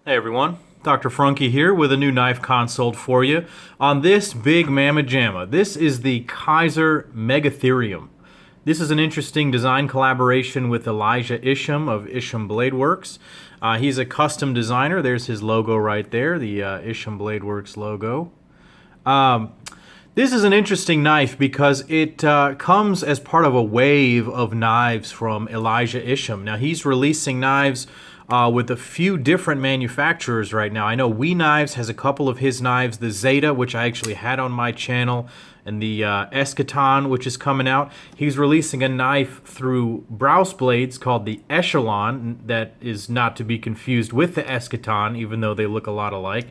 Hey everyone, Dr. Frunke here with a new knife consult for you on this big mamma jamma. This is the Kizer Megatherium. This is an interesting design collaboration with Elijah Ischium of Ischium Blade Works. He's a custom designer. There's his logo right there, the Ischium Blade Works logo. This is an interesting knife because it comes as part of a wave of knives from Elijah Ischium. Now he's releasing knives with a few different manufacturers right now. I know We Knives has a couple of his knives, the Zeta, which I actually had on my channel, and the Eschaton, which is coming out. He's releasing a knife through Browse Blades called the Echelon, that is not to be confused with the Eschaton, even though they look a lot alike.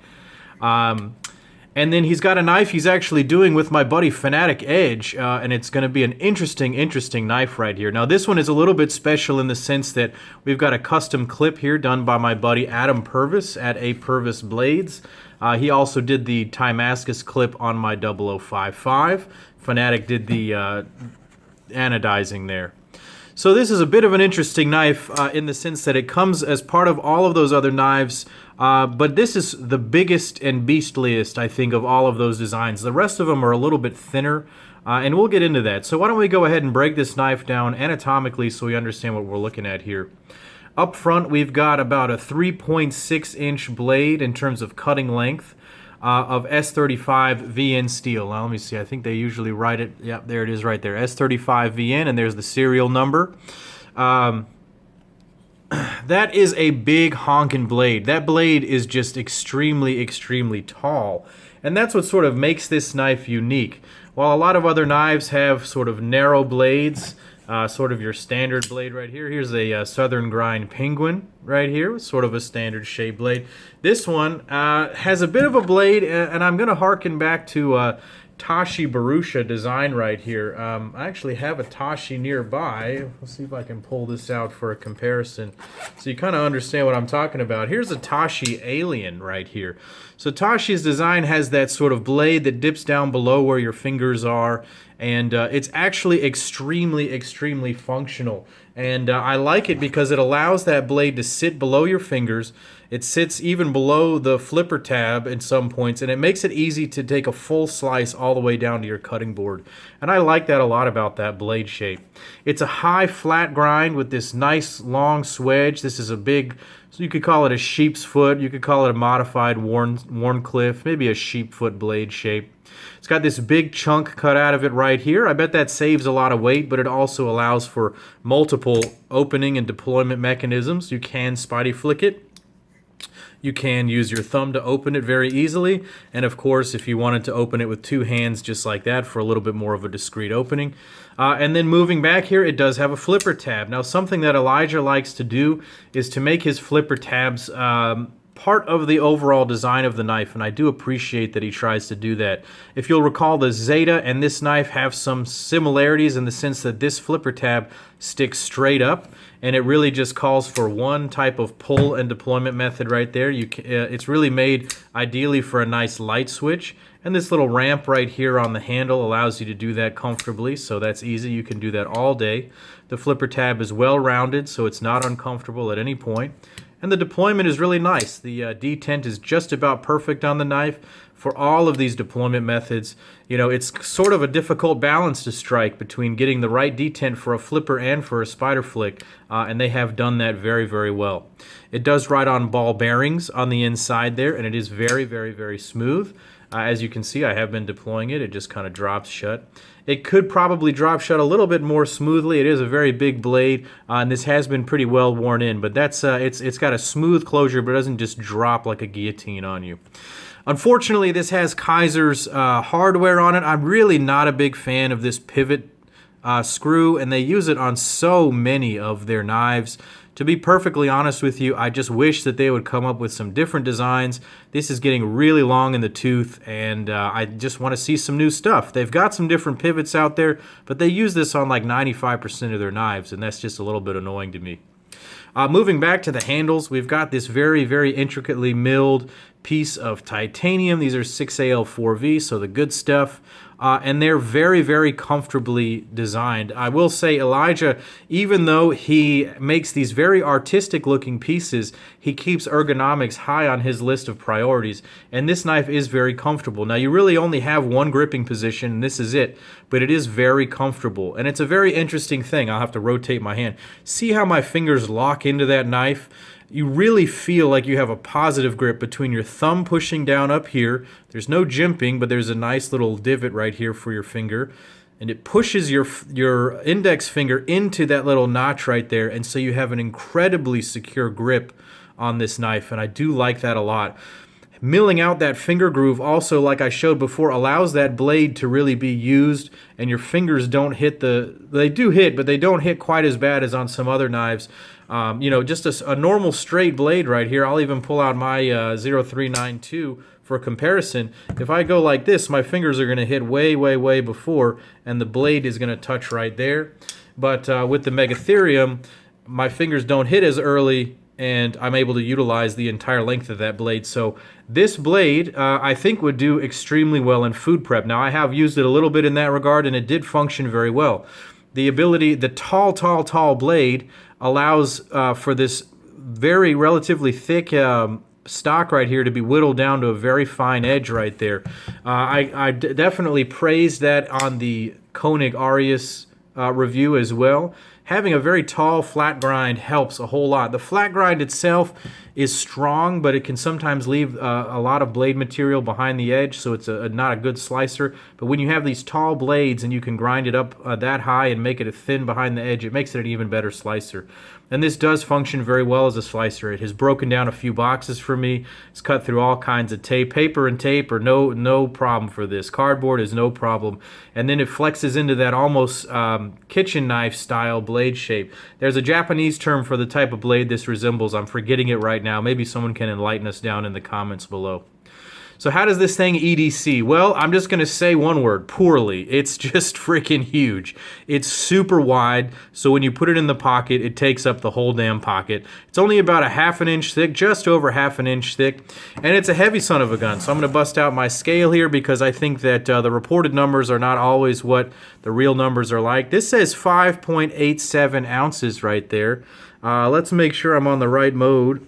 And then he's got a knife he's actually doing with my buddy Fanatic Edge, and it's going to be an interesting knife right here. Now this one is a little bit special in the sense that we've got a custom clip here done by my buddy Adam Purvis at A Purvis Blades. He also did the Timascus clip on my 0055. Fanatic did the anodizing there. So this is a bit of an interesting knife in the sense that it comes as part of all of those other knives, but this is the biggest and beastliest, I think, of all of those designs. The rest of them are a little bit thinner, and we'll get into that. So why don't we go ahead and break this knife down anatomically so we understand what we're looking at here. Up front, we've got about a 3.6-inch blade in terms of cutting length. Of S35 VN steel. Now let me see, I think they usually write it, yep, there it is right there, S35 VN, and there's the serial number. That is a big honkin' blade. That blade is just extremely tall, and that's what sort of makes this knife unique. While a lot of other knives have sort of narrow blades, sort of your standard blade right here. Here's a Southern Grind Penguin right here, sort of a standard shape blade. This one has a bit of a blade, and I'm going to harken back to Tashi Barusha design right here. I actually have a Tashi nearby. Let's see if I can pull this out for a comparison so you kind of understand what I'm talking about. Here's a Tashi Alien right here. So Tashi's design has that sort of blade that dips down below where your fingers are, and it's actually extremely functional. And I like it because it allows that blade to sit below your fingers. It sits even below the flipper tab at some points, and it makes it easy to take a full slice all the way down to your cutting board. And I like that a lot about that blade shape. It's a high flat grind with this nice long swedge. This is a big, so you could call it a sheep's foot. You could call it a modified Warncliffe, maybe a sheep foot blade shape. It's got this big chunk cut out of it right here. I bet that saves a lot of weight, but it also allows for multiple opening and deployment mechanisms. You can spidey flick it. You can use your thumb to open it very easily, and of course if you wanted to open it with two hands just like that for a little bit more of a discreet opening. And then moving back here, it does have a flipper tab. Now something that Elijah likes to do is to make his flipper tabs part of the overall design of the knife, and I do appreciate that he tries to do that. If you'll recall, the Zeta and this knife have some similarities in the sense that this flipper tab sticks straight up, and it really just calls for one type of pull and deployment method right there. It's really made ideally for a nice light switch, and this little ramp right here on the handle allows you to do that comfortably, so that's easy. You can do that all day. The flipper tab is well rounded, so it's not uncomfortable at any point. And the deployment is really nice. The detent is just about perfect on the knife for all of these deployment methods. You know, it's sort of a difficult balance to strike between getting the right detent for a flipper and for a spider flick, and they have done that very well. It does ride on ball bearings on the inside there, and it is very smooth. As you can see, I have been deploying it. It just kind of drops shut. It could probably drop shut a little bit more smoothly. It is a very big blade, and this has been pretty well worn in. But that's it's got a smooth closure, but it doesn't just drop like a guillotine on you. Unfortunately, this has Kizer's hardware on it. I'm really not a big fan of this pivot screw, and they use it on so many of their knives. To be perfectly honest with you, I just wish that they would come up with some different designs. This is getting really long in the tooth, and I just want to see some new stuff. They've got some different pivots out there, but they use this on like 95% of their knives, and that's just a little bit annoying to me. Moving back to the handles, we've got this very intricately milled piece of titanium. These are 6AL4V, so the good stuff. and they're very, very comfortably designed. I will say Elijah, even though he makes these very artistic looking pieces, he keeps ergonomics high on his list of priorities, and this knife is very comfortable. Now, you really only have one gripping position, and this is it, but it is very comfortable, and it's a very interesting thing. I'll have to rotate my hand. See how my fingers lock into that knife? You really feel like you have a positive grip between your thumb pushing down up here. There's no jimping, but there's a nice little divot right here for your finger. And it pushes your index finger into that little notch right there. And so you have an incredibly secure grip on this knife. And I do like that a lot. Milling out that finger groove also, like I showed before, allows that blade to really be used, and your fingers don't hit they do hit, but they don't hit quite as bad as on some other knives. Just a normal straight blade right here. I'll even pull out my 0392 for comparison. If I go like this, my fingers are going to hit way, way, way before, and the blade is going to touch right there. But with the Megatherium, my fingers don't hit as early, and I'm able to utilize the entire length of that blade. So this blade, I think, would do extremely well in food prep. Now, I have used it a little bit in that regard, and it did function very well. The tall blade allows for this very relatively thick stock right here to be whittled down to a very fine edge right there. I definitely praised that on the Koenig Arius review as well. Having a very tall flat grind helps a whole lot. The flat grind itself is strong, but it can sometimes leave a lot of blade material behind the edge, so it's not a good slicer. But when you have these tall blades and you can grind it up that high and make it thin behind the edge, it makes it an even better slicer. And this does function very well as a slicer. It has broken down a few boxes for me. It's cut through all kinds of tape. Paper and tape are no problem for this. Cardboard is no problem. And then it flexes into that almost kitchen knife style blade shape. There's a Japanese term for the type of blade this resembles. I'm forgetting it right now. Maybe someone can enlighten us down in the comments below. So how does this thing EDC? Well, I'm just going to say one word, poorly. It's just freaking huge. It's super wide, so when you put it in the pocket, it takes up the whole damn pocket. It's only about a ½ an inch thick, just over ½ an inch thick, and it's a heavy son of a gun. So I'm going to bust out my scale here because I think that the reported numbers are not always what the real numbers are like. This says 5.87 ounces right there. Let's make sure I'm on the right mode.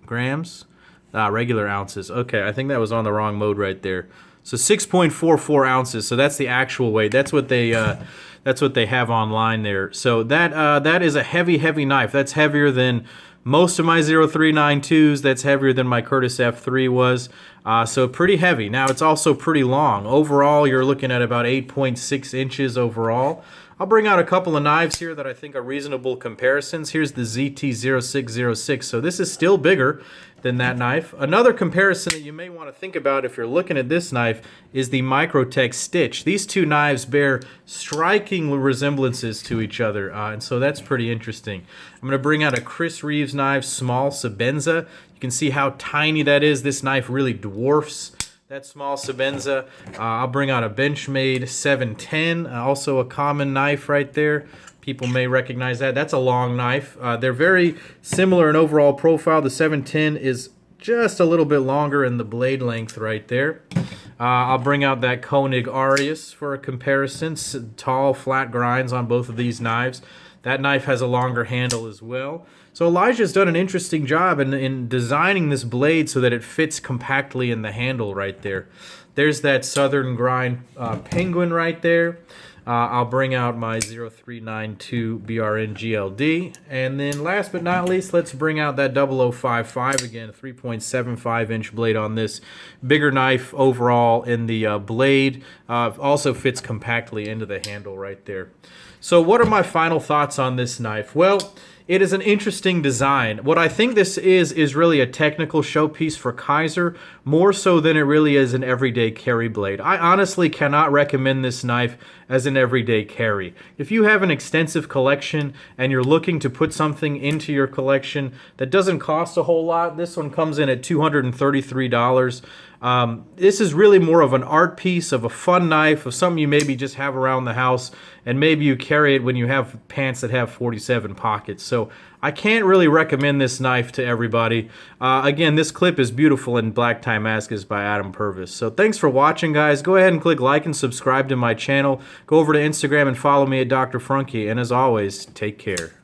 Grams, regular ounces. Okay, I think that was on the wrong mode right there. So 6.44 ounces. So that's the actual weight. That's what they have online there. So that is a heavy knife. That's heavier than most of my 0392s. That's heavier than my Curtis F3 was. So pretty heavy. Now it's also pretty long. Overall, you're looking at about 8.6 inches overall. I'll bring out a couple of knives here that I think are reasonable comparisons. Here's the ZT0606. So this is still bigger than that knife. Another comparison that you may want to think about if you're looking at this knife is the Microtech Stitch. These two knives bear striking resemblances to each other, and so that's pretty interesting. I'm going to bring out a Chris Reeves knife, small Sebenza. You can see how tiny that is. This knife really dwarfs that small Sebenza. I'll bring out a Benchmade 710, also a common knife right there. People may recognize that. That's a long knife. They're very similar in overall profile. The 710 is just a little bit longer in the blade length right there. I'll bring out that Koenig Arius for a comparison. Tall, flat grinds on both of these knives. That knife has a longer handle as well. So Elijah's done an interesting job in designing this blade so that it fits compactly in the handle right there. There's that Southern Grind Penguin right there. I'll bring out my 0392 BRN GLD. And then last but not least, let's bring out that 0055 again, a 3.75 inch blade on this. Bigger knife overall in the blade. Also fits compactly into the handle right there. So what are my final thoughts on this knife? Well, it is an interesting design. What I think this is really a technical showpiece for Kizer, more so than it really is an everyday carry blade. I honestly cannot recommend this knife as an everyday carry. If you have an extensive collection and you're looking to put something into your collection that doesn't cost a whole lot, this one comes in at $233. This is really more of an art piece, of a fun knife, of something you maybe just have around the house, and maybe you carry it when you have pants that have 47 pockets. So I can't really recommend this knife to everybody. Again, this clip is beautiful in Black Damascus by Adam Purvis. So thanks for watching, guys. Go ahead and click like and subscribe to my channel. Go over to Instagram and follow me at Dr. Frunky. And as always, take care.